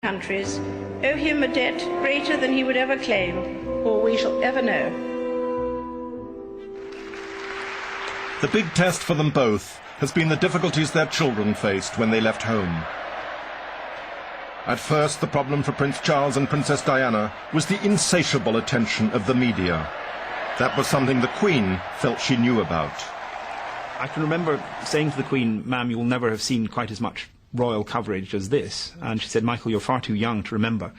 countries owe him a debt greater than he would ever claim, or we shall ever know. The big test for them both has been the difficulties their children faced when they left home. At first, the problem for Prince Charles and Princess Diana was the insatiable attention of the media. That was something the Queen felt she knew about. I can remember saying to the Queen, "Ma'am, you will never have seen quite as much royal coverage as this." And she said, "Michael, you're far too young to remember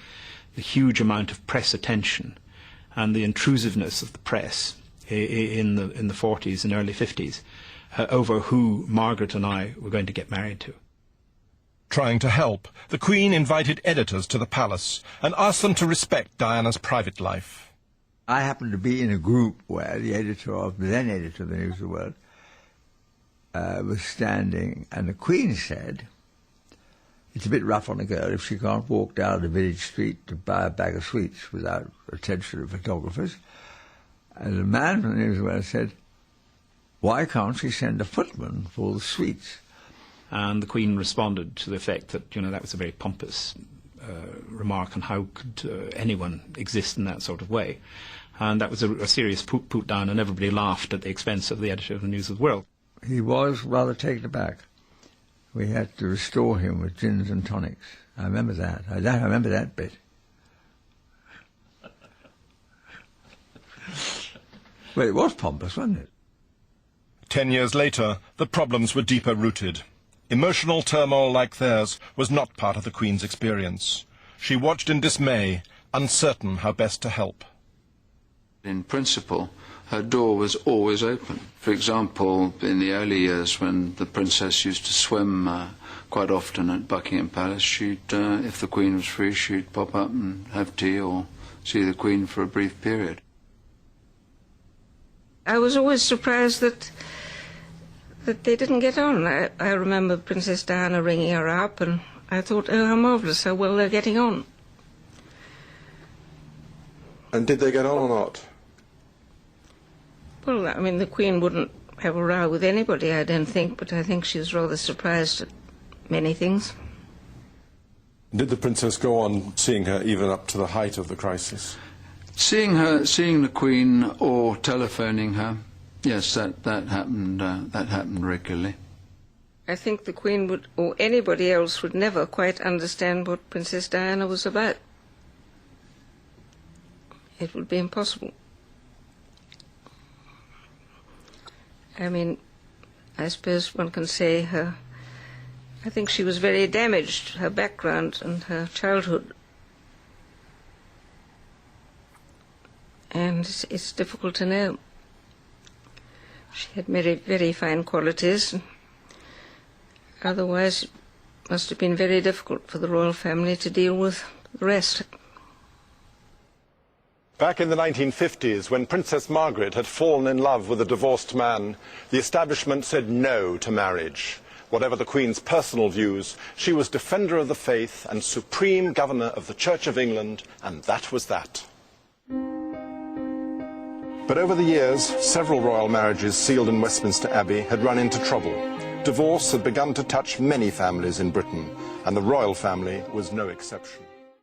the huge amount of press attention and the intrusiveness of the press in the 40s and early 50s over who Margaret and I were going to get married to." Trying to help, the Queen invited editors to the palace and asked them to respect Diana's private life. I happened to be in a group where the then editor of the News of the World was standing, and the Queen said, "It's a bit rough on a girl if she can't walk down the village street to buy a bag of sweets without attention of photographers." And the man from the News of the World said, "Why can't she send a footman for the sweets?" And the Queen responded to the effect that, that was a very pompous remark, and how could anyone exist in that sort of way? And that was a serious put down, and everybody laughed at the expense of the editor of the News of the World. He was rather taken aback. We had to restore him with gins and tonics. I remember that. I remember that bit. Well, it was pompous, wasn't it? 10 years later, the problems were deeper rooted. Emotional turmoil like theirs was not part of the Queen's experience. She watched in dismay, uncertain how best to help. In principle, her door was always open. For example, in the early years when the Princess used to swim quite often at Buckingham Palace, if the Queen was free, she'd pop up and have tea or see the Queen for a brief period. I was always surprised that they didn't get on. I remember Princess Diana ringing her up, and I thought, oh, how marvellous, how well they're getting on. And did they get on or not? Well, I mean, the Queen wouldn't have a row with anybody, I don't think, but I think she was rather surprised at many things. Did the Princess go on seeing her even up to the height of the crisis? Seeing the Queen or telephoning her, yes, that happened regularly. I think the Queen would, or anybody else, would never quite understand what Princess Diana was about. It would be impossible. I mean, I suppose one can say I think she was very damaged, her background and her childhood. And it's difficult to know. She had very, very fine qualities. Otherwise, it must have been very difficult for the royal family to deal with the rest. Back in the 1950s, when Princess Margaret had fallen in love with a divorced man, the establishment said no to marriage. Whatever the Queen's personal views, she was defender of the faith and supreme governor of the Church of England, and that was that. But over the years, several royal marriages sealed in Westminster Abbey had run into trouble. Divorce had begun to touch many families in Britain, and the royal family was no exception.